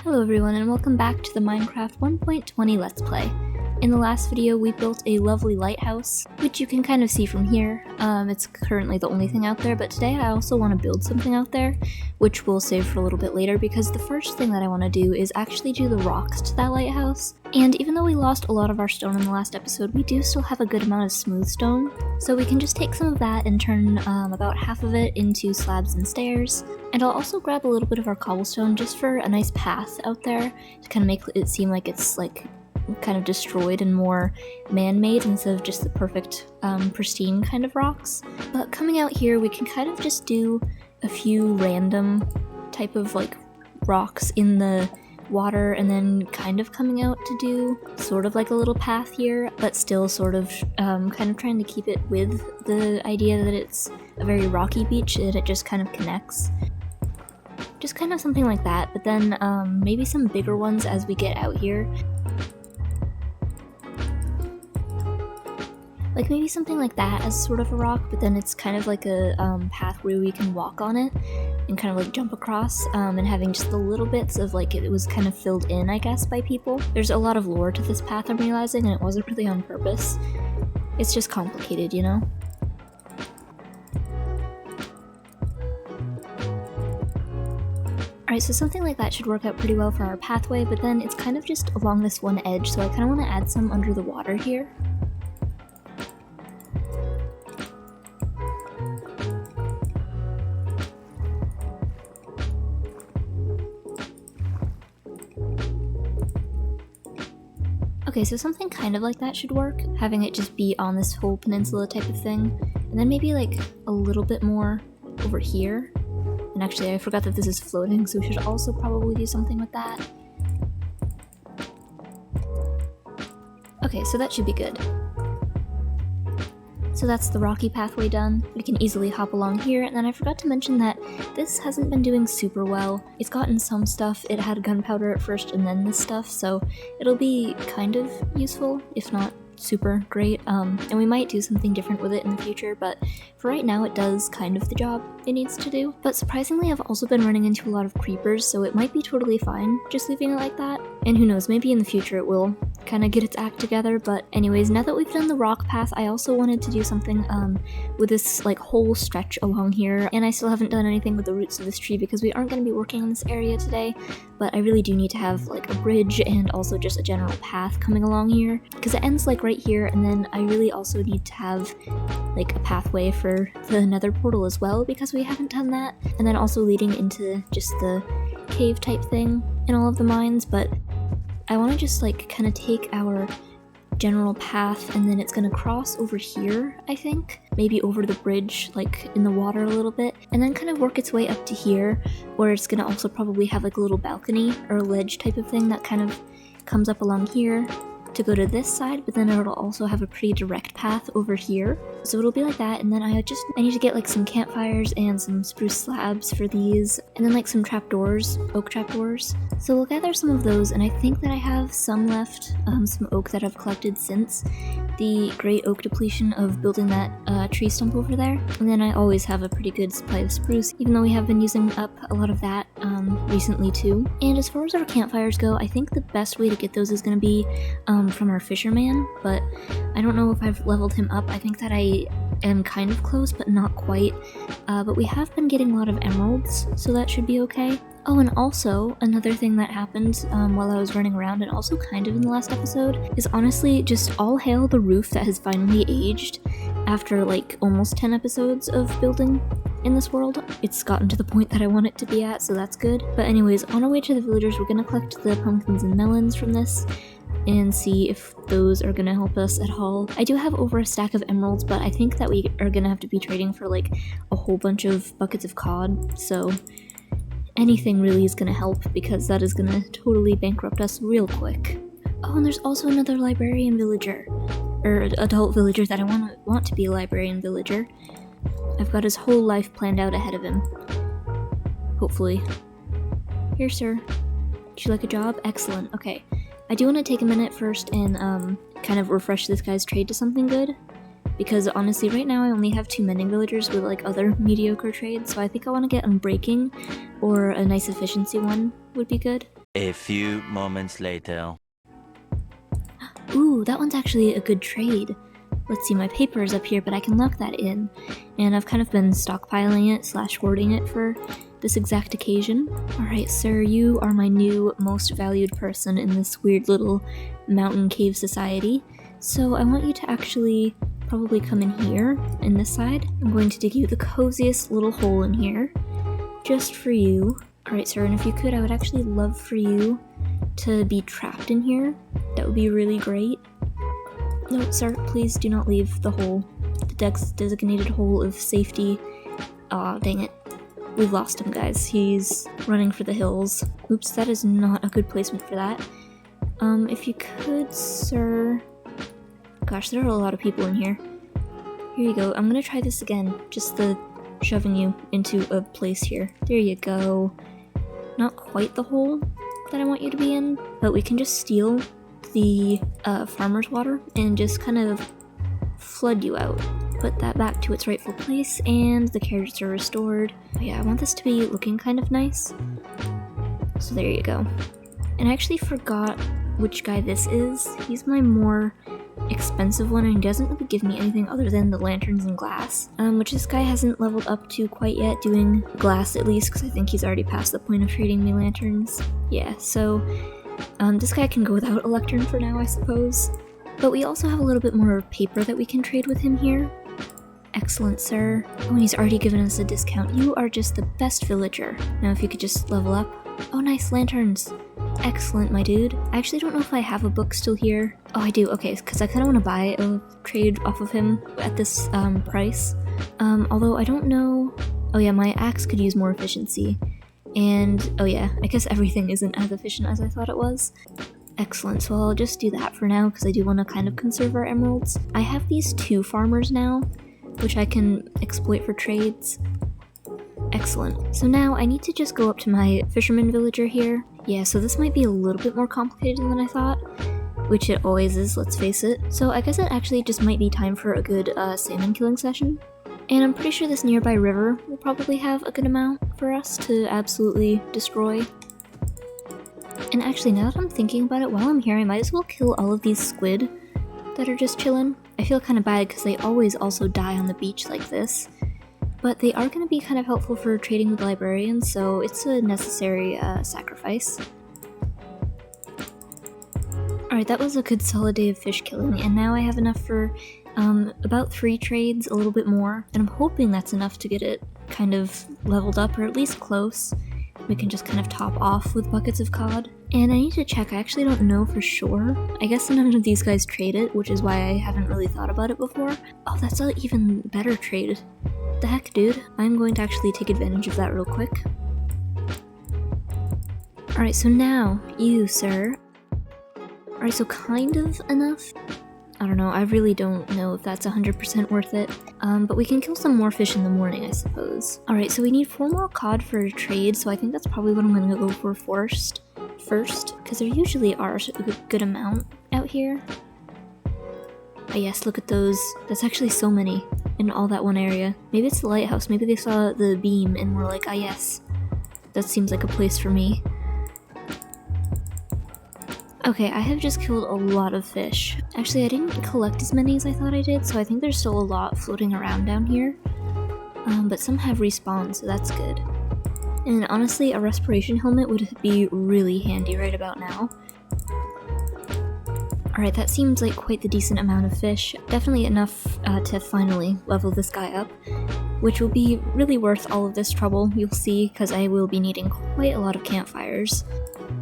Hello everyone and welcome back to the Minecraft 1.20 Let's Play. In the last video we built a lovely lighthouse, which you can kind of see from here. It's currently the only thing out there, but today I also want to build something out there, which we'll save for a little bit later because the first thing that I want to do is actually do the rocks to that lighthouse. And even though we lost a lot of our stone in the last episode, we do still have a good amount of smooth stone. So we can just take some of that and turn about half of it into slabs and stairs. And I'll also grab a little bit of our cobblestone just for a nice path out there to kind of make it seem like it's like kind of destroyed and more man-made instead of just the perfect pristine kind of rocks. But coming out here we can kind of just do a few random type of like rocks in the water and then kind of coming out to do sort of like a little path here, but still sort of kind of trying to keep it with the idea that it's a very rocky beach and it just kind of connects. Just kind of something like that, but then maybe some bigger ones as we get out here. Like maybe something like that as sort of a rock, but then it's kind of like a path where we can walk on it and kind of like jump across, and having just the little bits of like it was kind of filled in, I guess, by people. There's a lot of lore to this path I'm realizing, and it wasn't really on purpose. It's just complicated, you know? Alright, so something like that should work out pretty well for our pathway, but then it's kind of just along this one edge, so I kind of want to add some under the water here. Okay, so something kind of like that should work, having it just be on this whole peninsula type of thing, and then maybe like a little bit more over here. And actually I forgot that this is floating, so we should also probably do something with that. Okay, so that should be good. So that's the rocky pathway done. We can easily hop along here, and then I forgot to mention that this hasn't been doing super well. It's gotten some stuff. It had gunpowder at first and then this stuff, so it'll be kind of useful, if not super great, and we might do something different with it in the future, but for right now it does kind of the job it needs to do. But surprisingly I've also been running into a lot of creepers, so it might be totally fine just leaving it like that, and who knows, maybe in the future it will kind of get its act together. But anyways, now that we've done the rock path, I also wanted to do something with this like whole stretch along here, and I still haven't done anything with the roots of this tree because we aren't going to be working in this area today, but I really do need to have like a bridge and also just a general path coming along here because it ends like right here, and then I really also need to have like a pathway for the nether portal as well because we haven't done that, and then also leading into just the cave type thing in all of the mines. But I want to just like kind of take our general path and then it's gonna cross over here, I think, maybe over the bridge like in the water a little bit, and then kind of work its way up to here where it's gonna also probably have like a little balcony or a ledge type of thing that kind of comes up along here to go to this side, but then it'll also have a pretty direct path over here. So it'll be like that, and then I need to get like some campfires and some spruce slabs for these, and then like some trapdoors, oak trapdoors. So we'll gather some of those, and I think that I have some left, some oak that I've collected since the great oak depletion of building that tree stump over there. And then I always have a pretty good supply of spruce, even though we have been using up a lot of that recently too. And as far as our campfires go, I think the best way to get those is going to be from our fisherman, but I don't know if I've leveled him up. I think that I am kind of close, but not quite. But we have been getting a lot of emeralds, so that should be okay. Oh, and also, another thing that happened while I was running around, and also kind of in the last episode, is honestly just all hail the roof that has finally aged after like almost 10 episodes of building in this world. It's gotten to the point that I want it to be at, so that's good. But anyways, on our way to the villagers, we're gonna collect the pumpkins and melons from this and see if those are gonna help us at all. I do have over a stack of emeralds, but I think that we are gonna have to be trading for like a whole bunch of buckets of cod, so anything really is gonna help because that is gonna totally bankrupt us real quick. Oh, and there's also another librarian villager, or adult villager that I want to be a librarian villager. I've got his whole life planned out ahead of him. Hopefully. Here, sir. Would you like a job? Excellent. Okay. I do want to take a minute first and kind of refresh this guy's trade to something good, because honestly right now I only have 2 mending villagers with like other mediocre trades, so I think I want to get unbreaking or a nice efficiency one would be good. A few moments later. Ooh, that one's actually a good trade. Let's see, my paper is up here, but I can lock that in. And I've kind of been stockpiling it / hoarding it for this exact occasion. Alright, sir, you are my new most valued person in this weird little mountain cave society. So I want you to actually probably come in here, in this side. I'm going to dig you the coziest little hole in here, just for you. Alright, sir, and if you could, I would actually love for you to be trapped in here. That would be really great. No, sir, please do not leave the hole. The designated hole of safety. Aw, dang it. We've lost him, guys. He's running for the hills. Oops, that is not a good placement for that. If you could, sir... Gosh, there are a lot of people in here. Here you go. I'm gonna try this again. Just the shoving you into a place here. There you go. Not quite the hole that I want you to be in, but we can just steal the farmer's water and just kind of flood you out. Put that back to its rightful place, and the carrots are restored. But yeah, I want this to be looking kind of nice. So there you go. And I actually forgot which guy this is. He's my more expensive one, and he doesn't really give me anything other than the lanterns and glass, which this guy hasn't leveled up to quite yet, doing glass at least, because I think he's already past the point of trading me lanterns. Yeah, so this guy can go without a lectern for now, I suppose. But we also have a little bit more paper that we can trade with him here. Excellent, sir. Oh, and he's already given us a discount. You are just the best villager. Now if you could just level up. Oh, nice lanterns. Excellent, my dude. I actually don't know if I have a book still here. Oh, I do. Okay, because I kind of want to buy a trade off of him at this price. Although I don't know... Oh yeah, my axe could use more efficiency. And, oh yeah, I guess everything isn't as efficient as I thought it was. Excellent, so I'll just do that for now because I do want to kind of conserve our emeralds. I have these 2 farmers now, which I can exploit for trades. Excellent. So now I need to just go up to my fisherman villager here. Yeah, so this might be a little bit more complicated than I thought, which it always is, let's face it. So I guess it actually just might be time for a good salmon killing session. And I'm pretty sure this nearby river will probably have a good amount for us to absolutely destroy. And actually, now that I'm thinking about it, while I'm here, I might as well kill all of these squid that are just chilling. I feel kind of bad because they always also die on the beach like this. But they are going to be kind of helpful for trading with librarians, so it's a necessary sacrifice. Alright, that was a good solid day of fish killing, and now I have enough for about 3 trades, a little bit more. And I'm hoping that's enough to get it kind of leveled up, or at least close. We can just kind of top off with buckets of cod. And I need to check, I actually don't know for sure. I guess none of these guys trade it, which is why I haven't really thought about it before. Oh, that's an even better trade. The heck, dude? I'm going to actually take advantage of that real quick. Alright, so now, you, sir. Alright, so kind of enough. I don't know, I really don't know if that's 100% worth it. But we can kill some more fish in the morning, I suppose. Alright, so we need 4 more cod for a trade, so I think that's probably what I'm gonna go for first, because there usually are a good amount out here. Oh yes, look at those. That's actually so many in all that one area. Maybe it's the lighthouse, maybe they saw the beam and were like, ah yes, that seems like a place for me. Okay, I have just killed a lot of fish. Actually, I didn't collect as many as I thought I did, so I think there's still a lot floating around down here. But some have respawned, so that's good. And honestly, a respiration helmet would be really handy right about now. Alright, that seems like quite the decent amount of fish. Definitely enough to finally level this guy up, which will be really worth all of this trouble, you'll see, because I will be needing quite a lot of campfires.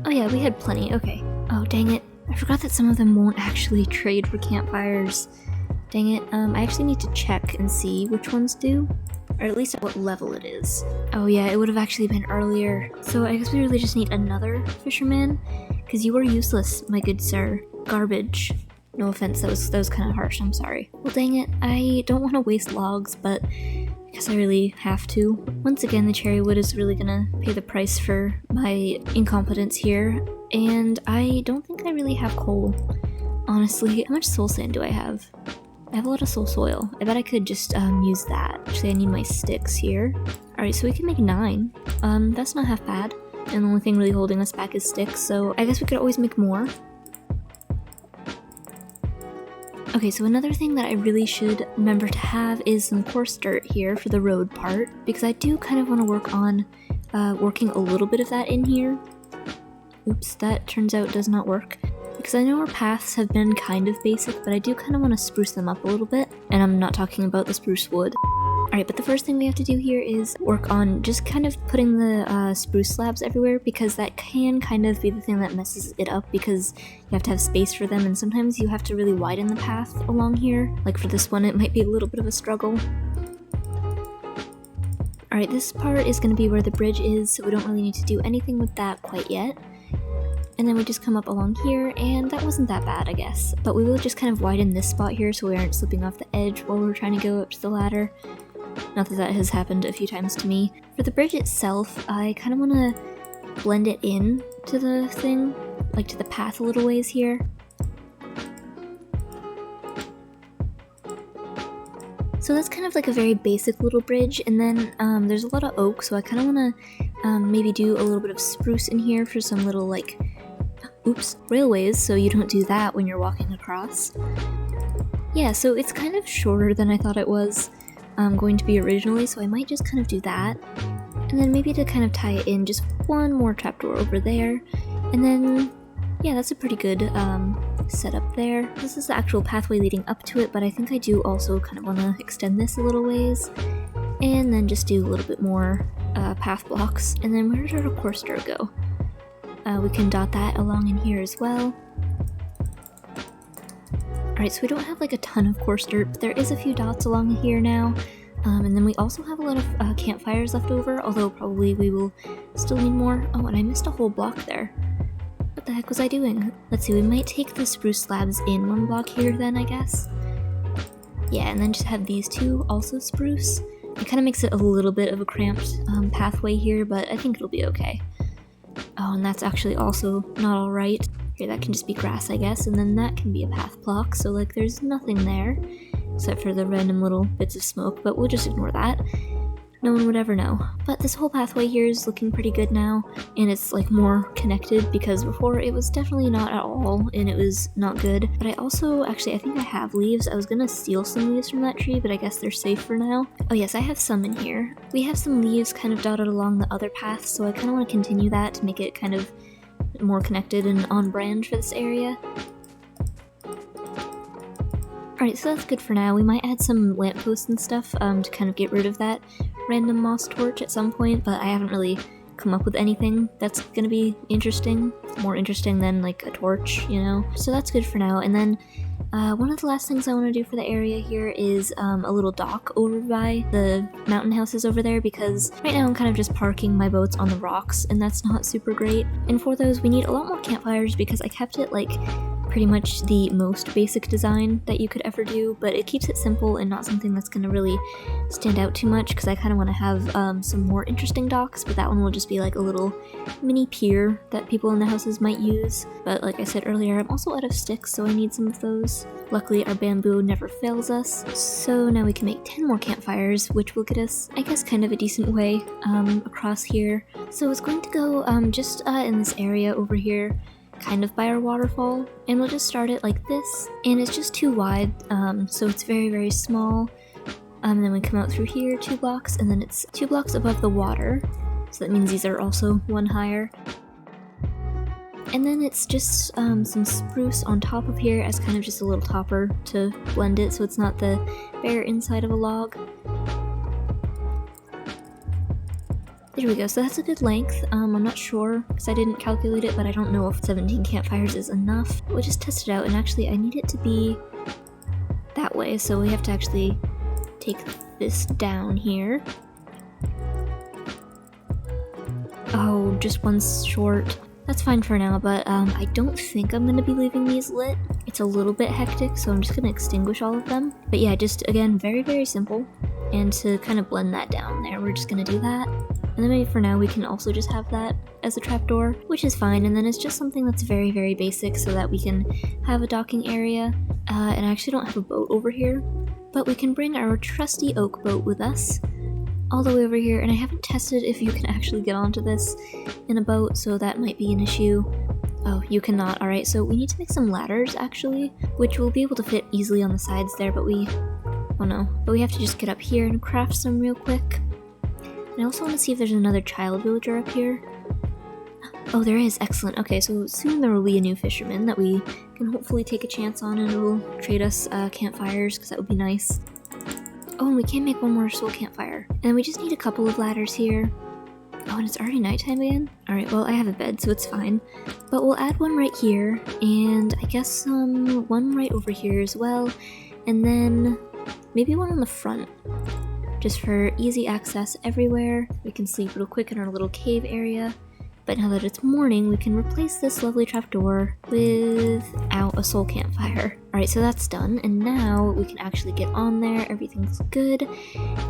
Oh yeah, we had plenty, okay. Oh, dang it. I forgot that some of them won't actually trade for campfires. Dang it, I actually need to check and see which ones do. Or at least at what level it is. Oh yeah, it would have actually been earlier. So I guess we really just need another fisherman, because you are useless, my good sir. Garbage. No offense, that was kind of harsh, I'm sorry. Well dang it, I don't want to waste logs, but I guess I really have to. Once again, the cherry wood is really gonna pay the price for my incompetence here, and I don't think I really have coal. Honestly, how much soul sand do I have? I have a lot of soul soil. I bet I could just use that. Actually, I need my sticks here. Alright, so we can make 9. That's not half bad. and the only thing really holding us back is sticks, so I guess we could always make more. Okay, so another thing that I really should remember to have is some coarse dirt here for the road part, because I do kind of want to work on working a little bit of that in here. Oops, that turns out does not work. Because I know our paths have been kind of basic, but I do kind of want to spruce them up a little bit, and I'm not talking about the spruce wood. Alright, but the first thing we have to do here is work on just kind of putting the spruce slabs everywhere, because that can kind of be the thing that messes it up, because you have to have space for them, and sometimes you have to really widen the path along here. Like for this one, it might be a little bit of a struggle. Alright, this part is going to be where the bridge is, so we don't really need to do anything with that quite yet. And then we just come up along here, and that wasn't that bad, I guess. But we will just kind of widen this spot here so we aren't slipping off the edge while we're trying to go up to the ladder. Not that that has happened a few times to me. For the bridge itself, I kind of want to blend it in to the thing, like to the path a little ways here. So that's kind of like a very basic little bridge, and then there's a lot of oak, so I kind of want to maybe do a little bit of spruce in here for some little like, railways, so you don't do that when you're walking across. Yeah, so it's kind of shorter than I thought it was going to be originally, so I might just kind of do that. And then maybe to kind of tie it in, just one more trapdoor over there. And then, yeah, that's a pretty good setup there. This is the actual pathway leading up to it, but I think I do also kind of want to extend this a little ways. And then just do a little bit more path blocks. And then where did our coarse dirt go? We can dot that along in here as well. Alright, so we don't have like a ton of coarse dirt, but there is a few dots along here now. And then we also have a lot of campfires left over, although probably we will still need more. Oh, and I missed a whole block there. What the heck was I doing? Let's see, we might take the spruce slabs in one block here then, I guess. Yeah, and then just have these two also spruce. It kind of makes it a little bit of a cramped pathway here, but I think it'll be okay. Oh, and that's actually also not alright. Here, that can just be grass, I guess, and then that can be a path block, so like there's nothing there, except for the random little bits of smoke, but we'll just ignore that. No one would ever know. But this whole pathway here is looking pretty good now, and it's like more connected, because before it was definitely not at all, and it was not good. But I also, actually, I think I have leaves. I was gonna steal some leaves from that tree, but I guess they're safe for now. Oh yes, I have some in here. We have some leaves kind of dotted along the other paths, so I kind of want to continue that to make it kind of more connected and on brand for this area. Alright, so that's good for now. We might add some lampposts and stuff to kind of get rid of that random moss torch at some point, but I haven't really come up with anything that's gonna be interesting. More interesting than like a torch, you know? So that's good for now. And then one of the last things I want to do for the area here is a little dock over by the mountain houses over there, because right now I'm kind of just parking my boats on the rocks, and that's not super great. And for those, we need a lot more campfires, because I kept it like pretty much the most basic design that you could ever do, but it keeps it simple and not something that's going to really stand out too much, because I kind of want to have some more interesting docks, but that one will just be like a little mini pier that people in the houses might use. But like I said earlier, I'm also out of sticks, so I need some of those. Luckily, our bamboo never fails us, so now we can make 10 more campfires, which will get us, I guess, kind of a decent way across here. So it's going to go just in this area over here, kind of by our waterfall, and we'll just start it like this, and it's just too wide, so it's very, very small. And then we come out through here 2 blocks, and then it's 2 blocks above the water, so that means these are also 1 higher. And then it's just some spruce on top of here as kind of just a little topper to blend it so it's not the bare inside of a log. There we go, so that's a good length. I'm not sure, because I didn't calculate it, but I don't know if 17 campfires is enough. We'll just test it out, and actually I need it to be that way, so we have to actually take this down here. Oh, just one's short. That's fine for now, but I don't think I'm going to be leaving these lit. It's a little bit hectic, so I'm just going to extinguish all of them. But yeah, just, again, very, very simple. And to kind of blend that down there, we're just going to do that. And then maybe for now we can also just have that as a trapdoor, which is fine. And then it's just something that's very, very basic so that we can have a docking area. And I actually don't have a boat over here, but we can bring our trusty oak boat with us. all the way over here, and I haven't tested if you can actually get onto this in a boat, so that might be an issue. Oh, you cannot. Alright, so we need to make some ladders, actually, which we'll be able to fit easily on the sides there, but we have to just get up here and craft some real quick. And I also want to see if there's another child villager up here. Oh, there is. Excellent. Okay, so soon there will be a new fisherman that we can hopefully take a chance on, and it'll trade us campfires, because that would be nice. Oh, and we can make one more soul campfire. And we just need a couple of ladders here. Oh, and it's already nighttime again? Alright, well, I have a bed, so it's fine. But we'll add one right here, and I guess one right over here as well. And then maybe one on the front, just for easy access everywhere. We can sleep real quick in our little cave area. But now that it's morning, we can replace this lovely trapdoor without a soul campfire. Alright, so that's done, and now we can actually get on there, everything's good.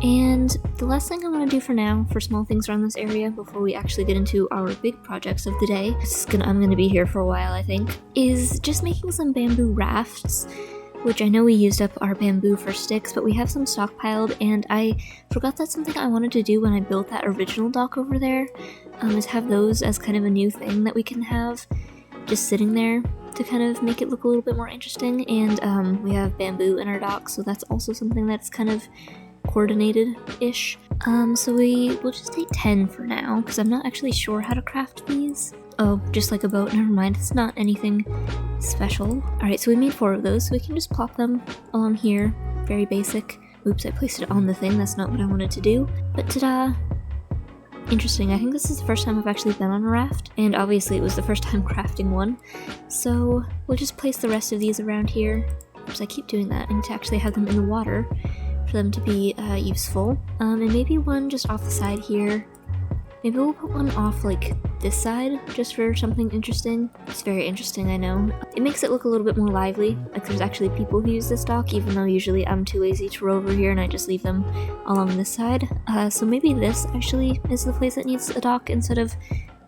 And the last thing I want to do for now, for small things around this area, before we actually get into our big projects of the day, I'm gonna be here for a while, I think, is just making some bamboo rafts. Which I know we used up our bamboo for sticks, but we have some stockpiled, and I forgot that's something I wanted to do when I built that original dock over there, is have those as kind of a new thing that we can have just sitting there to kind of make it look a little bit more interesting. And we have bamboo in our dock, so that's also something that's kind of coordinated-ish. So we'll just take 10 for now, because I'm not actually sure how to craft these. Oh, just like a boat, never mind, it's not anything special. Alright, so we made 4 of those, so we can just plop them along here. Very basic. Oops, I placed it on the thing, that's not what I wanted to do. But ta-da! Interesting, I think this is the first time I've actually been on a raft, and obviously it was the first time crafting one. So we'll just place the rest of these around here. Oops, I keep doing that. I need to actually have them in the water for them to be useful. And maybe one just off the side here. Maybe we'll put one off, like, this side, just for something interesting. It's very interesting, I know. It makes it look a little bit more lively, like there's actually people who use this dock, even though usually I'm too lazy to row over here and I just leave them along this side. So maybe this actually is the place that needs a dock instead of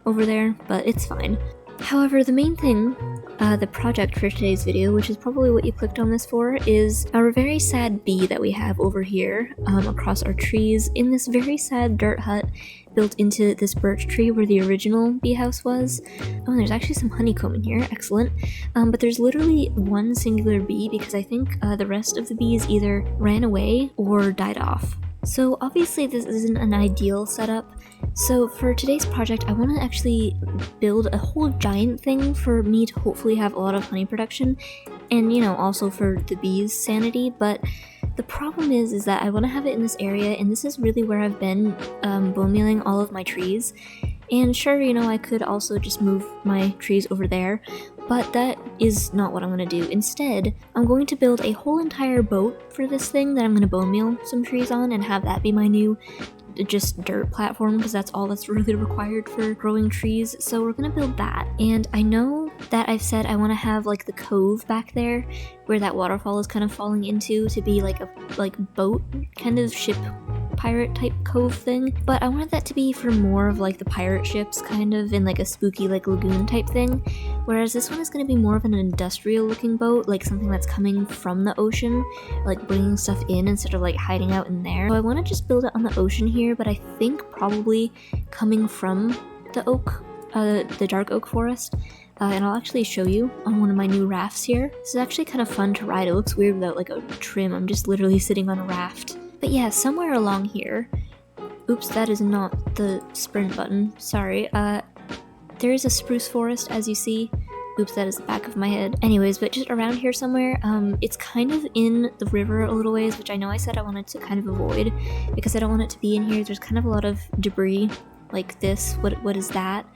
over there, but it's fine. However, the main thing, the project for today's video, which is probably what you clicked on this for, is our very sad bee that we have over here across our trees in this very sad dirt hut built into this birch tree where the original bee house was. Oh, and there's actually some honeycomb in here, excellent. But there's literally one singular bee because I think the rest of the bees either ran away or died off. So obviously this isn't an ideal setup. So for today's project, I want to actually build a whole giant thing for me to hopefully have a lot of honey production, and you know, also for the bees' sanity. But the problem is that I want to have it in this area, and this is really where I've been bone mealing all of my trees. And sure, you know, I could also just move my trees over there, but that is not what I'm going to do. Instead, I'm going to build a whole entire boat for this thing that I'm going to bone meal some trees on and have that be my new just dirt platform, because that's all that's really required for growing trees. So we're gonna build that, and I know that I've said I want to have like the cove back there where that waterfall is kind of falling into to be like a boat kind of ship pirate type cove thing, but I wanted that to be for more of like the pirate ships kind of in like a spooky like lagoon type thing, whereas this one is going to be more of an industrial looking boat, like something that's coming from the ocean, like bringing stuff in instead of like hiding out in there. So I want to just build it on the ocean here, but I think probably coming from the oak, the dark oak forest. And I'll actually show you on one of my new rafts here. This is actually kind of fun to ride. It looks weird without like a trim. I'm just literally sitting on a raft. But yeah, somewhere along here, oops, that is not the sprint button, sorry, there is a spruce forest, as you see. Oops, that is the back of my head. Anyways, but just around here somewhere, it's kind of in the river a little ways, which I know I said I wanted to kind of avoid, because I don't want it to be in here. There's kind of a lot of debris, like this, what is that?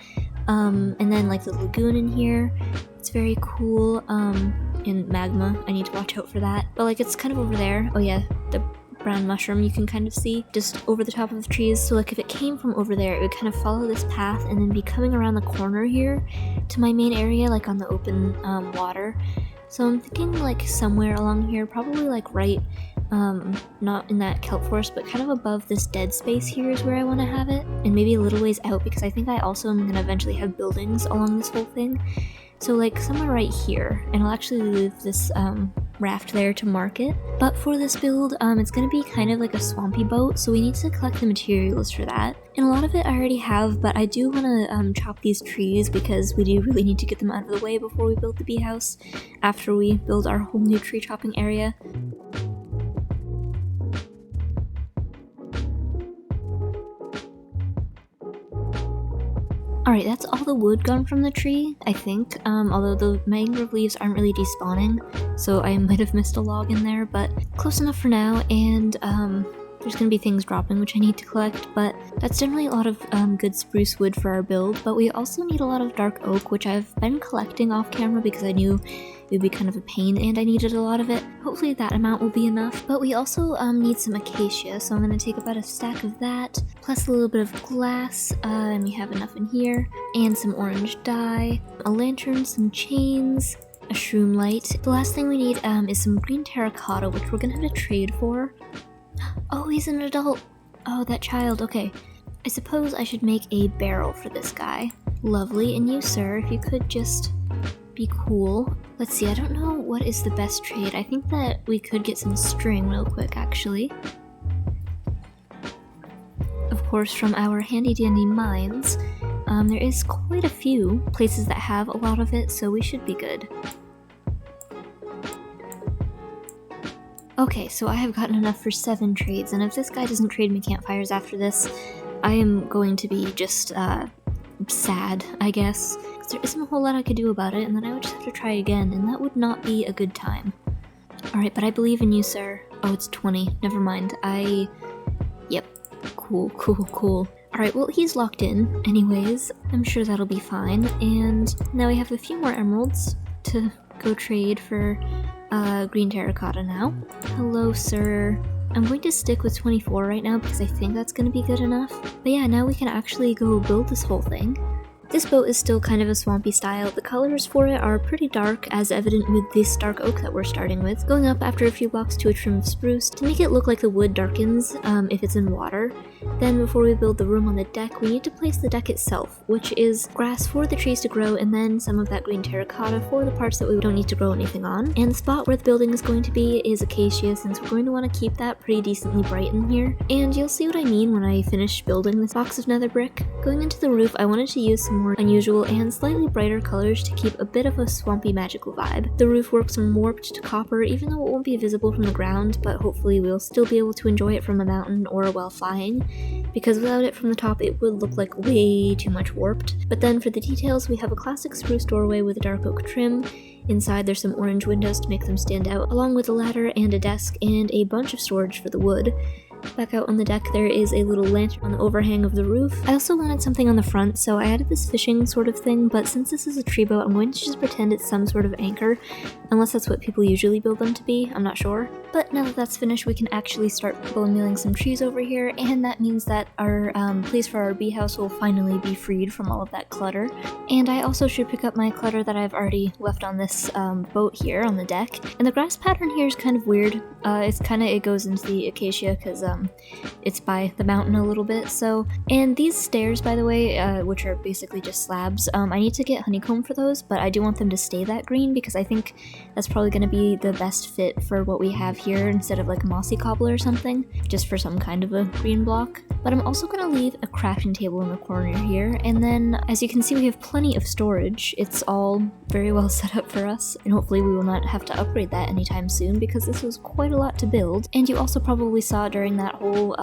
And then like the lagoon in here, it's very cool, and magma, I need to watch out for that. But like it's kind of over there, oh yeah, the brown mushroom you can kind of see just over the top of the trees. So like if it came from over there, it would kind of follow this path and then be coming around the corner here to my main area, like on the open water. So I'm thinking like somewhere along here, probably like right, not in that kelp forest, but kind of above this dead space here is where I want to have it, and maybe a little ways out, because I think I also am going to eventually have buildings along this whole thing. So like somewhere right here, and I'll actually leave this raft there to mark it. But for this build, it's gonna be kind of like a swampy boat, so we need to collect the materials for that. And a lot of it I already have, but I do want to chop these trees because we do really need to get them out of the way before we build the bee house, after we build our whole new tree chopping area. Alright, that's all the wood gone from the tree, I think, although the mangrove leaves aren't really despawning, so I might have missed a log in there, but close enough for now, and there's gonna be things dropping which I need to collect, but that's generally a lot of good spruce wood for our build, but we also need a lot of dark oak, which I've been collecting off camera because I knew it would be kind of a pain and I needed a lot of it. Hopefully that amount will be enough, but we also need some acacia, so I'm gonna take about a stack of that, plus a little bit of glass, and we have enough in here, and some orange dye, a lantern, some chains, a shroom light. The last thing we need is some green terracotta, which we're gonna have to trade for. Oh, he's an adult. Oh, that child. Okay. I suppose I should make a barrel for this guy. Lovely. And you, sir, if you could just be cool. Let's see, I don't know what is the best trade. I think that we could get some string real quick, actually. Of course, from our handy-dandy mines, there is quite a few places that have a lot of it, so we should be good. Okay, so I have gotten enough for 7 trades, and if this guy doesn't trade me campfires after this, I am going to be just, sad, I guess. Because there isn't a whole lot I could do about it, and then I would just have to try again, and that would not be a good time. Alright, but I believe in you, sir. Oh, it's 20. Never mind. Yep. Cool. Alright, well, he's locked in, anyways. I'm sure that'll be fine, and now we have a few more emeralds to go trade for green terracotta now. Hello, sir. I'm going to stick with 24 right now because I think that's going to be good enough. But yeah, now we can actually go build this whole thing. This boat is still kind of a swampy style. The colors for it are pretty dark, as evident with this dark oak that we're starting with, going up after a few blocks to a trim of spruce to make it look like the wood darkens if it's in water. Then before we build the room on the deck, we need to place the deck itself, which is grass for the trees to grow and then some of that green terracotta for the parts that we don't need to grow anything on. And the spot where the building is going to be is acacia, since we're going to want to keep that pretty decently bright in here. And you'll see what I mean when I finish building this box of nether brick. Going into the roof, I wanted to use some more unusual and slightly brighter colors to keep a bit of a swampy magical vibe. The roof works from warped to copper, even though it won't be visible from the ground, but hopefully we'll still be able to enjoy it from a mountain or while flying, because without it from the top it would look like way too much warped. But then for the details, we have a classic spruce doorway with a dark oak trim. Inside there's some orange windows to make them stand out, along with a ladder and a desk and a bunch of storage for the wood. Back out on the deck there is a little lantern on the overhang of the roof. I also wanted something on the front, so I added this fishing sort of thing, but since this is a tree boat, I'm going to just pretend it's some sort of anchor, unless that's what people usually build them to be, I'm not sure. But now that that's finished, we can actually start bone mealing some trees over here, and that means that our place for our bee house will finally be freed from all of that clutter. And I also should pick up my clutter that I've already left on this boat here on the deck. And the grass pattern here is kind of weird. It goes into the acacia because it's by the mountain a little bit. So, and these stairs, by the way, which are basically just slabs, I need to get honeycomb for those, but I do want them to stay that green because I think that's probably going to be the best fit for what we have here instead of like mossy cobble or something, just for some kind of a green block. But I'm also going to leave a crafting table in the corner here, and then as you can see we have plenty of storage. It's all very well set up for us, and hopefully we will not have to upgrade that anytime soon because this was quite a lot to build. And you also probably saw during that whole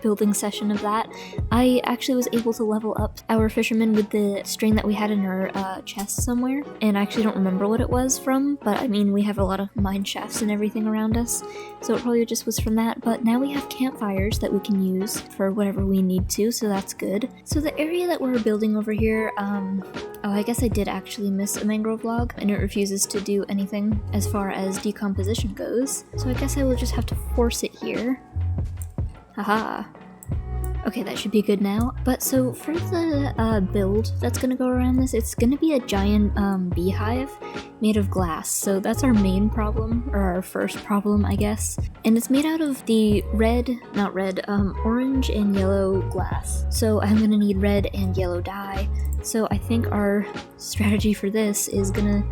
building session of that, I actually was able to level up our fisherman with the string that we had in our chest somewhere, and I actually don't remember what it was from, but I mean we have a lot of mine shafts and everything around us, so it probably just was from that. But now we have campfires that we can use for whatever we need to, so that's good. So the area that we're building over here, oh, I guess I did actually miss a mangrove log, and it refuses to do anything as far as decomposition goes, so I guess I will just have to force it here. Haha. Okay, that should be good now. But so for the build that's gonna go around this, it's gonna be a giant beehive made of glass. So that's our main problem, or our first problem, I guess. And it's made out of the orange and yellow glass. So I'm gonna need red and yellow dye. So I think our strategy for this is gonna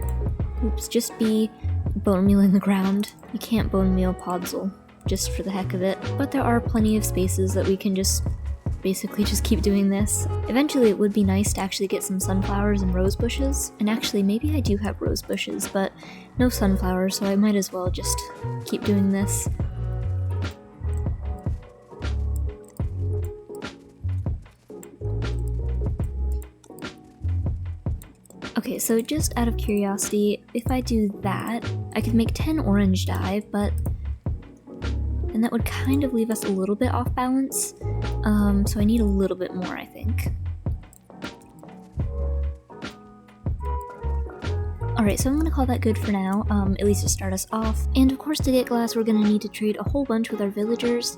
just be bone meal in the ground. You can't bone meal Podzol, just for the heck of it. But there are plenty of spaces that we can just basically just keep doing this. Eventually it would be nice to actually get some sunflowers and rose bushes. And actually maybe I do have rose bushes, but no sunflowers, so I might as well just keep doing this. Okay, so just out of curiosity, if I do that, I could make 10 orange dye, but then that would kind of leave us a little bit off balance. So I need a little bit more, I think. Alright, so I'm gonna call that good for now, at least to start us off. And of course to get glass we're gonna need to trade a whole bunch with our villagers,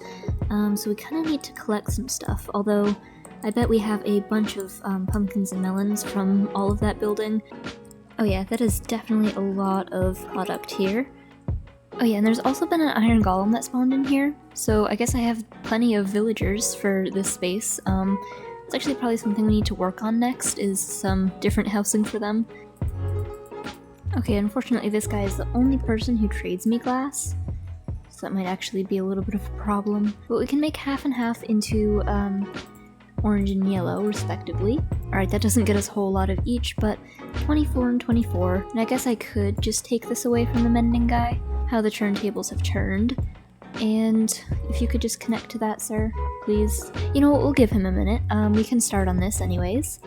so we kinda need to collect some stuff, although I bet we have a bunch of pumpkins and melons from all of that building. Oh yeah, that is definitely a lot of product here. Oh yeah, and there's also been an iron golem that spawned in here, so I guess I have plenty of villagers for this space. It's actually probably something we need to work on next, is some different housing for them. Okay, unfortunately this guy is the only person who trades me glass, so that might actually be a little bit of a problem. But we can make half and half into orange and yellow, respectively. Alright, that doesn't get us a whole lot of each, but 24 and 24. And I guess I could just take this away from the mending guy. How the turntables have turned. And if you could just connect to that, sir, please. You know what, we'll give him a minute. We can start on this anyways.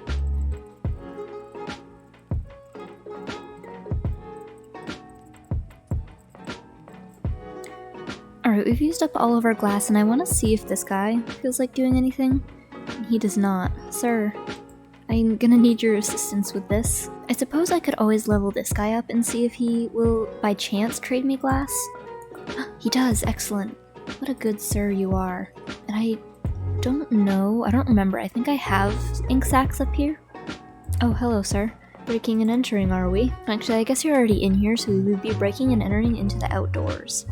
Alright, we've used up all of our glass, and I want to see if this guy feels like doing anything. He does not. Sir, I'm gonna need your assistance with this. I suppose I could always level this guy up and see if he will, by chance, trade me glass. He does, excellent. What a good sir you are. And I don't know, I don't remember, I think I have ink sacks up here. Oh, hello, sir. Breaking and entering, are we? Actually, I guess you're already in here, so we would be breaking and entering into the outdoors.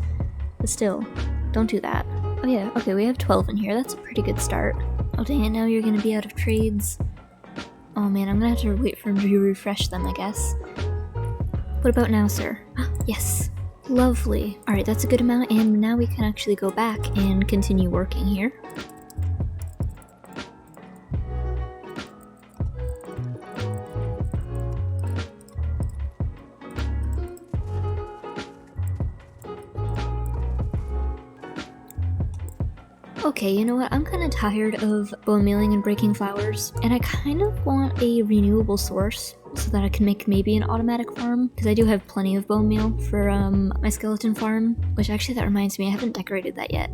But still, don't do that. Oh yeah, okay, we have 12 in here, that's a pretty good start. Oh dang it, now you're gonna be out of trades. Oh man, I'm gonna have to wait for him to refresh them, I guess. What about now, sir? Yes! Lovely. Alright, that's a good amount, and now we can actually go back and continue working here. Okay, you know what, I'm kind of tired of bone mealing and breaking flowers, and I kind of want a renewable source so that I can make maybe an automatic farm, because I do have plenty of bone meal for my skeleton farm, which actually that reminds me, I haven't decorated that yet.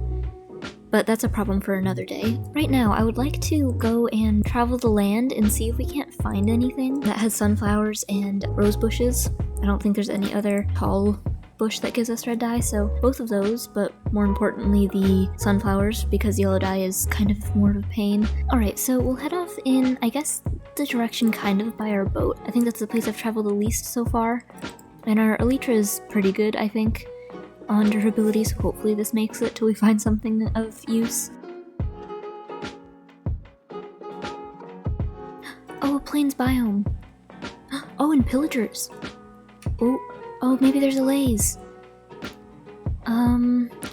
But that's a problem for another day. Right now, I would like to go and travel the land and see if we can't find anything that has sunflowers and rose bushes. I don't think there's any other tall bush that gives us red dye, so both of those, but more importantly the sunflowers, because yellow dye is kind of more of a pain. Alright, so we'll head off in, I guess, the direction kind of by our boat. I think that's the place I've traveled the least so far. And our elytra is pretty good, I think, on durability, so hopefully this makes it till we find something of use. Oh, a plains biome. Oh, and pillagers. Oh, maybe there's a laze.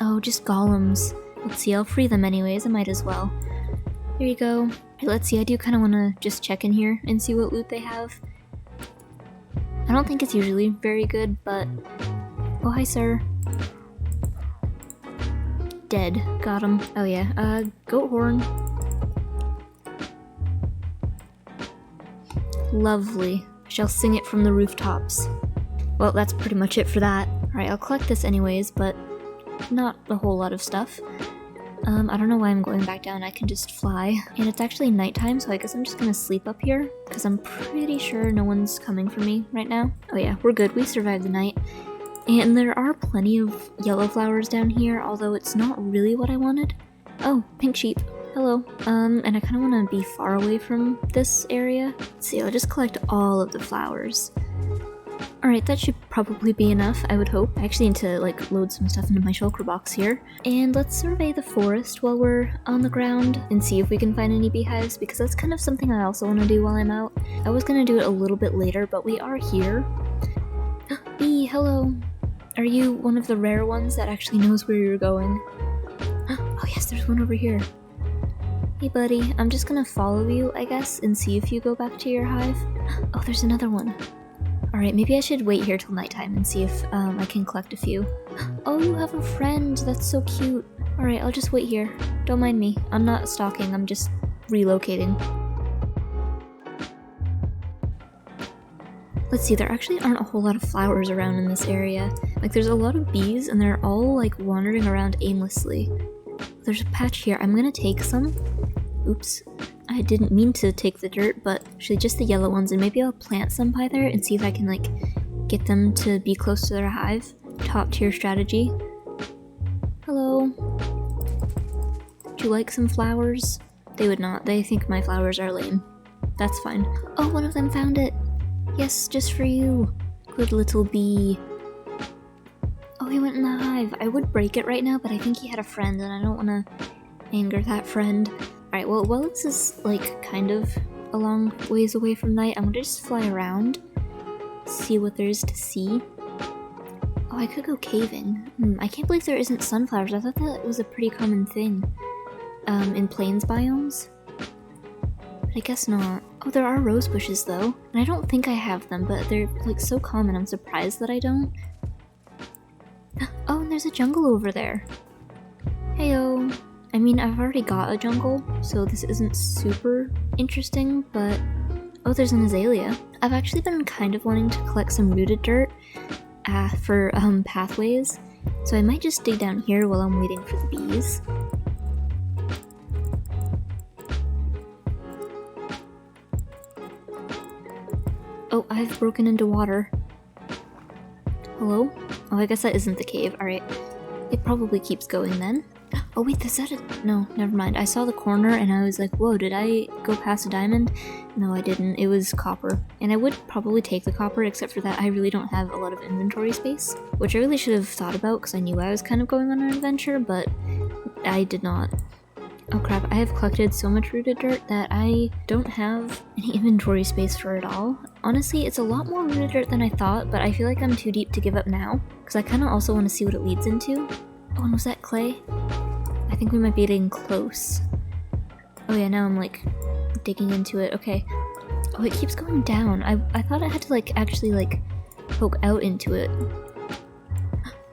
Oh, just golems. Let's see, I'll free them anyways, I might as well. Here you go. Hey, let's see, I do kind of want to just check in here and see what loot they have. I don't think it's usually very good, but... Oh, hi, sir. Dead. Got him. Oh, yeah. Goat horn. Lovely. I shall sing it from the rooftops. Well, that's pretty much it for that. Alright, I'll collect this anyways, but not a whole lot of stuff. I don't know why I'm going back down, I can just fly. And it's actually nighttime, so I guess I'm just gonna sleep up here, because I'm pretty sure no one's coming for me right now. Oh yeah, we're good, we survived the night. And there are plenty of yellow flowers down here, although it's not really what I wanted. Oh, pink sheep. Hello. And I kind of want to be far away from this area. Let's see, I'll just collect all of the flowers. Alright, that should probably be enough, I would hope. I actually need to, like, load some stuff into my shulker box here. And let's survey the forest while we're on the ground and see if we can find any beehives, because that's kind of something I also want to do while I'm out. I was going to do it a little bit later, but we are here. Bee, hello. Are you one of the rare ones that actually knows where you're going? Oh yes, there's one over here. Hey buddy, I'm just gonna follow you, I guess, and see if you go back to your hive. Oh, there's another one. Alright, maybe I should wait here till nighttime and see if I can collect a few. Oh, you have a friend, that's so cute. Alright, I'll just wait here. Don't mind me, I'm not stalking, I'm just relocating. Let's see, there actually aren't a whole lot of flowers around in this area. Like, there's a lot of bees, and they're all, like, wandering around aimlessly. There's a patch here, I'm gonna take some. Oops. I didn't mean to take the dirt, but actually just the yellow ones, and maybe I'll plant some by there and see if I can, like, get them to be close to their hive. Top tier strategy. Hello. Would you like some flowers? They would not. They think my flowers are lame. That's fine. Oh, one of them found it. Yes, just for you. Good little bee. Oh, he went in the hive. I would break it right now, but I think he had a friend, and I don't want to anger that friend. Alright, well, while this is, like, kind of a long ways away from night, I'm gonna just fly around, see what there is to see. Oh, I could go caving. I can't believe there isn't sunflowers. I thought that was a pretty common thing, in plains biomes. But I guess not. Oh, there are rose bushes, though. And I don't think I have them, but they're, like, so common, I'm surprised that I don't. Oh, and there's a jungle over there. Heyo. I mean, I've already got a jungle, so this isn't super interesting, but... Oh, there's an azalea. I've actually been kind of wanting to collect some rooted dirt for pathways, so I might just dig down here while I'm waiting for the bees. Oh, I've broken into water. Hello? Oh, I guess that isn't the cave. Alright. It probably keeps going then. Oh wait, is that a... No, never mind. I saw the corner and I was like, whoa, did I go past a diamond? No, I didn't. It was copper. And I would probably take the copper, except for that I really don't have a lot of inventory space. Which I really should have thought about, because I knew I was kind of going on an adventure, but I did not. Oh crap, I have collected so much rooted dirt that I don't have any inventory space for it all. Honestly, it's a lot more rooted dirt than I thought, but I feel like I'm too deep to give up now, because I kind of also want to see what it leads into. Oh, and was that clay? I think we might be getting close. Oh yeah, now I'm like digging into it. Okay. Oh, it keeps going down. I thought I had to like actually like poke out into it.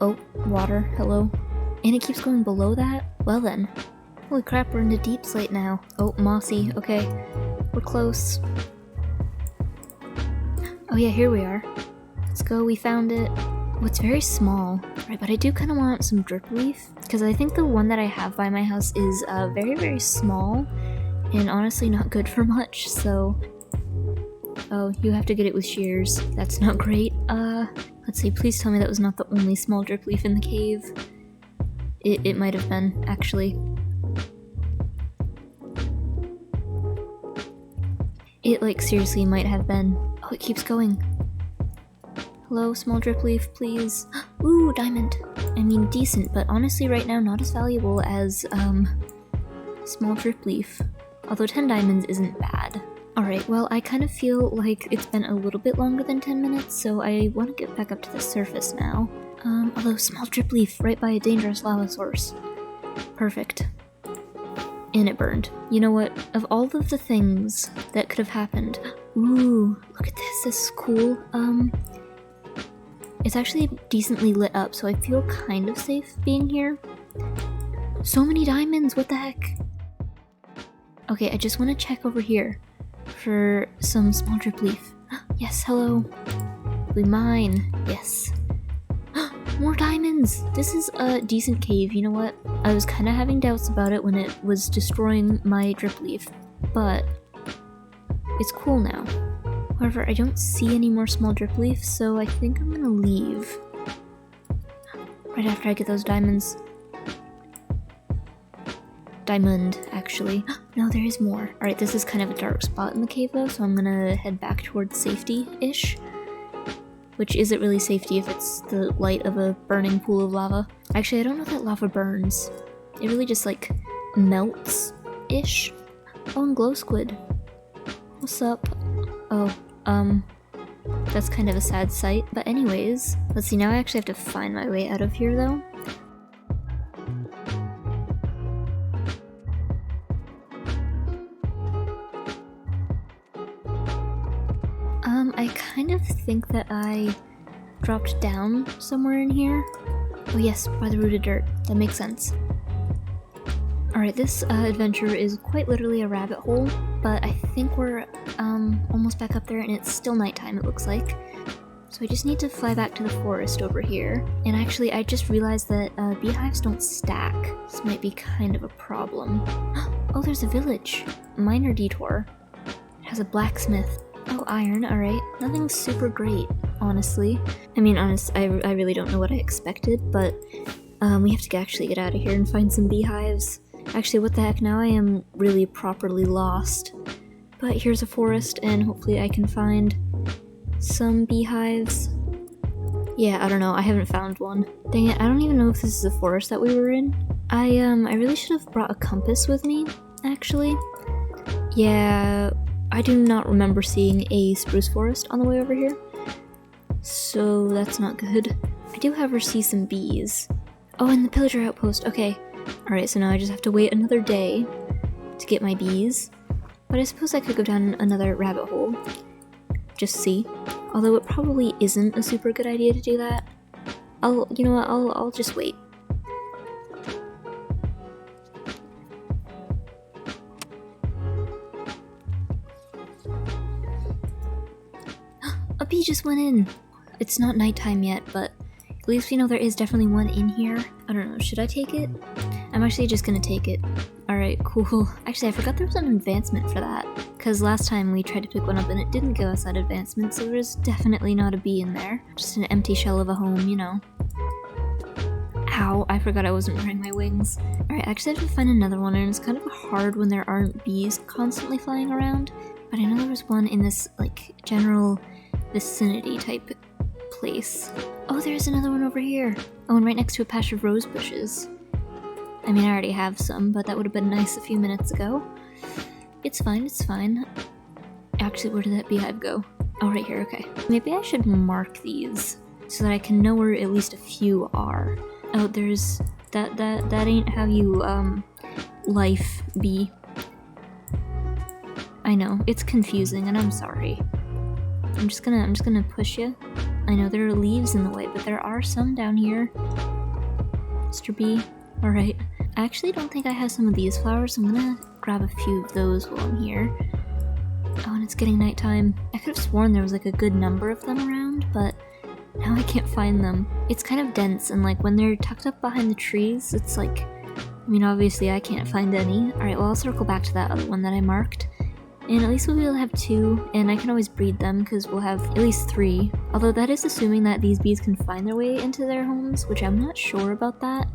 Oh, water. Hello. And it keeps going below that? Well then. Holy crap, we're into deep slate now. Oh, mossy. Okay. We're close. Oh yeah, here we are. Let's go, we found it. Oh, it's very small. Right, but I do kind of want some drip leaf, because I think the one that I have by my house is very, very small, and honestly not good for much, so... Oh, you have to get it with shears. That's not great. Let's see, please tell me that was not the only small drip leaf in the cave. It might have been, actually. It, like, seriously might have been. Oh, it keeps going. Hello, small drip leaf, please. Ooh, diamond. I mean, decent, but honestly right now not as valuable as, small drip leaf. Although 10 diamonds isn't bad. Alright, well, I kind of feel like it's been a little bit longer than 10 minutes, so I want to get back up to the surface now. Although small drip leaf right by a dangerous lava source. Perfect. And it burned. You know what? Of all of the things that could have happened... Ooh, look at this. This is cool. It's actually decently lit up, so I feel kind of safe being here. So many diamonds, what the heck? Okay, I just want to check over here for some small drip leaf. Yes, hello. Be mine. Yes. More diamonds! This is a decent cave, you know what? I was kind of having doubts about it when it was destroying my drip leaf, but it's cool now. However, I don't see any more small drip leaves, so I think I'm gonna leave. Right after I get those diamonds. Diamond, actually. No, there is more. Alright, this is kind of a dark spot in the cave though, so I'm gonna head back towards safety-ish. Which isn't really safety if it's the light of a burning pool of lava. Actually, I don't know that lava burns. It really just, like, melts-ish. Oh, and glow squid. What's up? Oh, That's kind of a sad sight. But anyways, let's see, now I actually have to find my way out of here though. I kind of think that I dropped down somewhere in here. Oh yes, by the rooted dirt. That makes sense. Alright, this adventure is quite literally a rabbit hole, but I think we're almost back up there and it's still nighttime, it looks like. So I just need to fly back to the forest over here. And actually, I just realized that beehives don't stack. This might be kind of a problem. Oh, there's a village. Minor detour. It has a blacksmith. Oh, iron, alright. Nothing super great, honestly. I mean, I really don't know what I expected, but we have to actually get out of here and find some beehives. Actually, what the heck, now I am really properly lost. But here's a forest, and hopefully I can find some beehives. Yeah, I don't know, I haven't found one. Dang it, I don't even know if this is a forest that we were in. I really should have brought a compass with me, actually. Yeah, I do not remember seeing a spruce forest on the way over here. So that's not good. I do however see some bees. Oh, and the pillager outpost, okay. Alright, so now I just have to wait another day to get my bees. But I suppose I could go down another rabbit hole. Just see. Although it probably isn't a super good idea to do that. You know what, I'll just wait. A bee just went in! It's not nighttime yet, but at least we know there is definitely one in here. I don't know, should I take it? I'm actually just gonna take it. Alright, cool. Actually, I forgot there was an advancement for that. Because last time we tried to pick one up and it didn't give us that advancement, so there's definitely not a bee in there. Just an empty shell of a home, you know. Ow, I forgot I wasn't wearing my wings. Alright, actually I have to find another one, and it's kind of hard when there aren't bees constantly flying around. But I know there was one in this, like, general vicinity type place. Oh, there's another one over here. Oh, and right next to a patch of rose bushes. I mean, I already have some, but that would have been nice a few minutes ago. It's fine, it's fine. Actually, where did that beehive go? Oh, right here, okay. Maybe I should mark these so that I can know where at least a few are. Oh, there's... That ain't how you, life be. I know, it's confusing, and I'm sorry. I'm just gonna push you. I know there are leaves in the way, but there are some down here. Mr. Bee. Alright. I actually don't think I have some of these flowers, so I'm gonna grab a few of those while I'm here. Oh, and it's getting nighttime. I could have sworn there was like a good number of them around, but now I can't find them. It's kind of dense, and like when they're tucked up behind the trees, it's like... I mean, obviously I can't find any. Alright, well I'll circle back to that other one that I marked. And at least we'll be able to have 2, and I can always breed them because we'll have at least 3. Although that is assuming that these bees can find their way into their homes, which I'm not sure about that.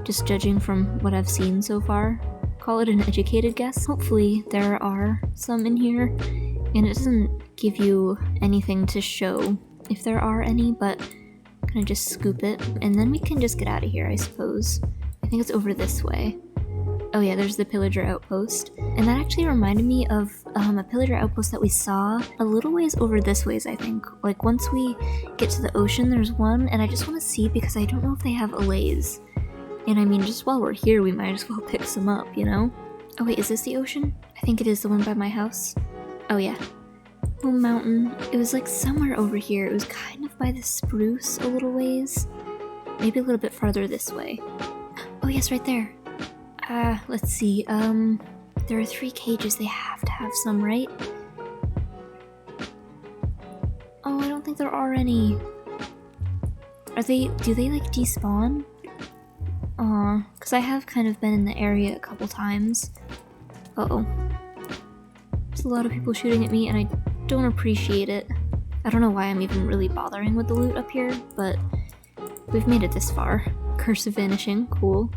Just judging from what I've seen so far. Call it an educated guess. Hopefully there are some in here, and it doesn't give you anything to show if there are any, but I'm gonna just scoop it, and then we can just get out of here, I suppose. I think it's over this way. Oh yeah, there's the pillager outpost. And that actually reminded me of a pillager outpost that we saw a little ways over this ways, I think. Like once we get to the ocean, there's one, and I just want to see because I don't know if they have allays. And I mean, just while we're here, we might as well pick some up, you know? Oh wait, is this the ocean? I think it is the one by my house. Oh yeah. Oh, mountain. It was like somewhere over here. It was kind of by the spruce a little ways. Maybe a little bit farther this way. Oh yes, right there. Let's see, there are 3 cages, they have to have some, right? Oh, I don't think there are any. Do they like despawn? Aw, because I have kind of been in the area a couple times. Uh-oh. There's a lot of people shooting at me and I don't appreciate it. I don't know why I'm even really bothering with the loot up here, but we've made it this far. Curse of Vanishing, cool.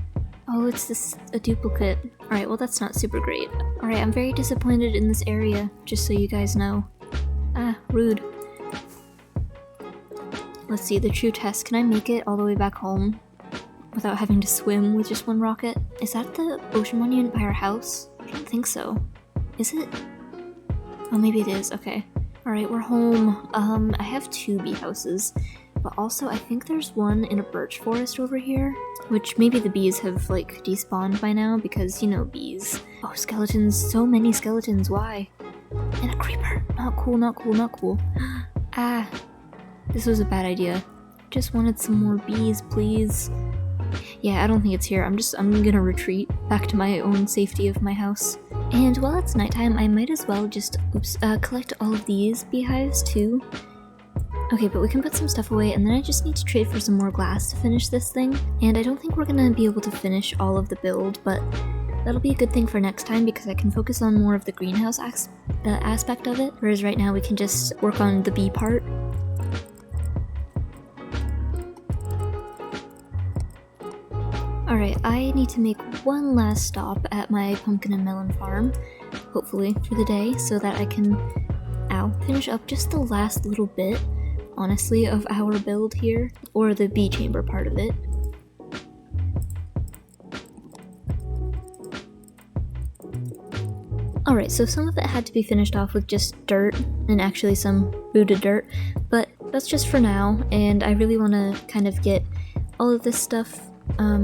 Oh, it's a duplicate. Alright, well that's not super great. Alright, I'm very disappointed in this area, just so you guys know. Ah, rude. Let's see, the true test. Can I make it all the way back home without having to swim with just one rocket? Is that the ocean monument by our house? I don't think so. Is it? Oh, maybe it is, okay. Alright, we're home. I have 2 bee houses, but also I think there's one in a birch forest over here, which maybe the bees have like despawned by now because, you know, bees. Oh, skeletons, so many skeletons, why? And a creeper. Not cool, not cool, not cool. Ah, this was a bad idea. Just wanted some more bees, please. Yeah, I don't think it's here. I'm gonna retreat back to my own safety of my house. And while it's nighttime, I might as well just, collect all of these beehives too. Okay, but we can put some stuff away, and then I just need to trade for some more glass to finish this thing. And I don't think we're gonna be able to finish all of the build, but that'll be a good thing for next time because I can focus on more of the greenhouse aspect of it, whereas right now we can just work on the bee part. Alright, I need to make one last stop at my pumpkin and melon farm, hopefully, for the day, so that I can, finish up just the last little bit, honestly, of our build here, or the bee chamber part of it. Alright, so some of it had to be finished off with just dirt, and actually some rooted dirt, but that's just for now, and I really want to kind of get all of this stuff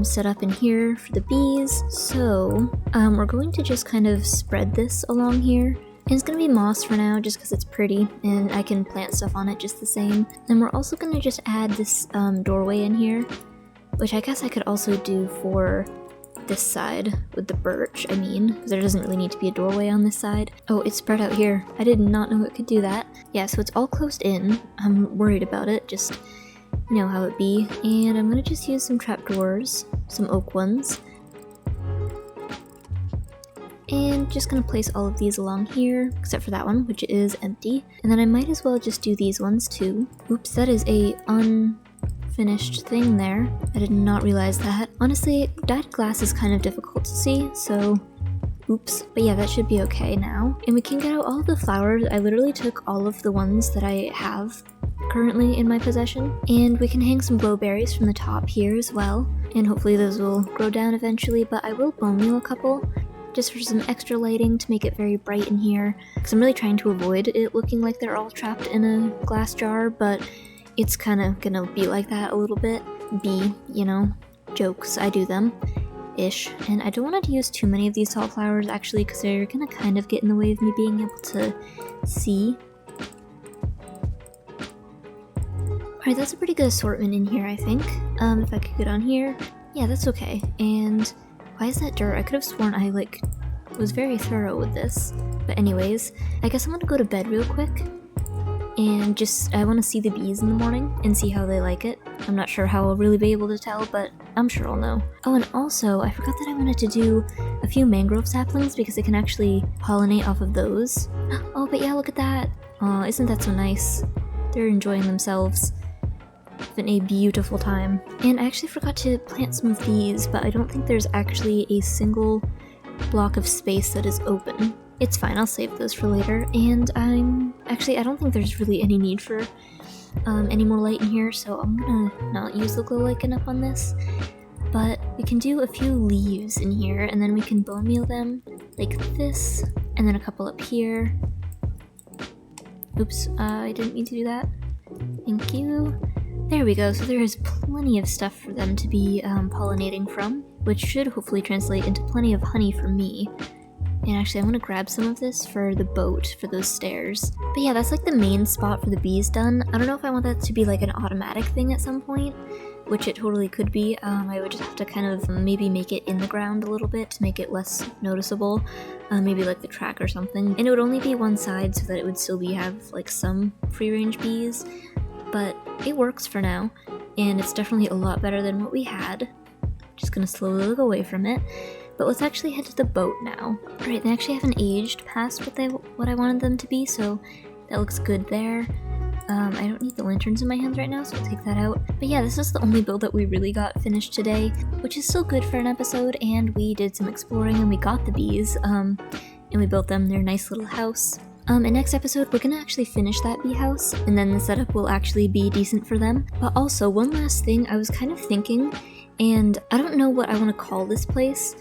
set up in here for the bees. So we're going to just kind of spread this along here. And it's going to be moss for now just because it's pretty and I can plant stuff on it just the same. And we're also going to just add this doorway in here, which I guess I could also do for this side with the birch, because there doesn't really need to be a doorway on this side. Oh, it's spread out here. I did not know it could do that. Yeah, so it's all closed in. I'm worried about it, just you know how it be. And I'm gonna just use some trapdoors, some oak ones. And just gonna place all of these along here, except for that one, which is empty. And then I might as well just do these ones too. Oops, that is a unfinished thing there. I did not realize that. Honestly, dyed glass is kind of difficult to see, so oops. But yeah, that should be okay now. And we can get out all of the flowers. I literally took all of the ones that I have currently in my possession. And we can hang some glowberries from the top here as well. And hopefully those will grow down eventually, but I will bone meal a couple just for some extra lighting to make it very bright in here. Because I'm really trying to avoid it looking like they're all trapped in a glass jar, but it's kind of gonna be like that a little bit. You know, jokes, I do them. Ish. And I don't want to use too many of these tall flowers actually because they're gonna kind of get in the way of me being able to see. Alright, that's a pretty good assortment in here, I think. If I could get on here. Yeah, that's okay. And why is that dirt? I could have sworn I, was very thorough with this. But anyways, I guess I'm gonna go to bed real quick. And I want to see the bees in the morning and see how they like it. I'm not sure how I'll really be able to tell, but I'm sure I'll know. Oh, and also, I forgot that I wanted to do a few mangrove saplings because they can actually pollinate off of those. Oh, but yeah, look at that. Aw, isn't that so nice? They're enjoying themselves. Having a beautiful time. And I actually forgot to plant some of these, but I don't think there's actually a single block of space that is open. It's fine, I'll save those for later. And I don't think there's really any need for any more light in here, so I'm gonna not use the glow lichen up on this. But we can do a few leaves in here, and then we can bone meal them like this, and then a couple up here. Oops, I didn't mean to do that. Thank you. There we go, so there is plenty of stuff for them to be pollinating from, which should hopefully translate into plenty of honey for me. And actually, I'm gonna grab some of this for the boat, for those stairs. But yeah, that's like the main spot for the bees done. I don't know if I want that to be like an automatic thing at some point, which it totally could be. I would just have to kind of maybe make it in the ground a little bit to make it less noticeable. Maybe like the track or something. And it would only be one side so that it would still have like some free-range bees. But it works for now, and it's definitely a lot better than what we had. Just gonna slowly look away from it. But let's actually head to the boat now. Alright, they actually haven't aged past what I wanted them to be, so that looks good there. I don't need the lanterns in my hands right now, so I'll take that out. But yeah, this is the only build that we really got finished today, which is still good for an episode, and we did some exploring and we got the bees, and we built them their nice little house. And next episode, we're gonna actually finish that bee house, and then the setup will actually be decent for them. But also, one last thing I was kind of thinking, and I don't know what I want to call this place.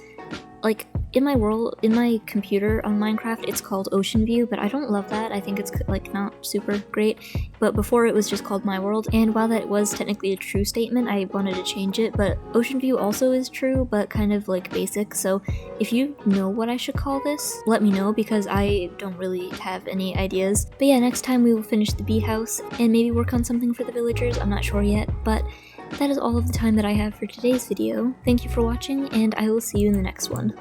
Like, in my computer on Minecraft, it's called Ocean View, but I don't love that. I think it's like not super great. But before it was just called My World, and while that was technically a true statement, I wanted to change it. But Ocean View also is true, but kind of like basic. So if you know what I should call this, let me know because I don't really have any ideas. But yeah, next time we will finish the bee house and maybe work on something for the villagers. I'm not sure yet, but that is all of the time that I have for today's video. Thank you for watching, and I will see you in the next one.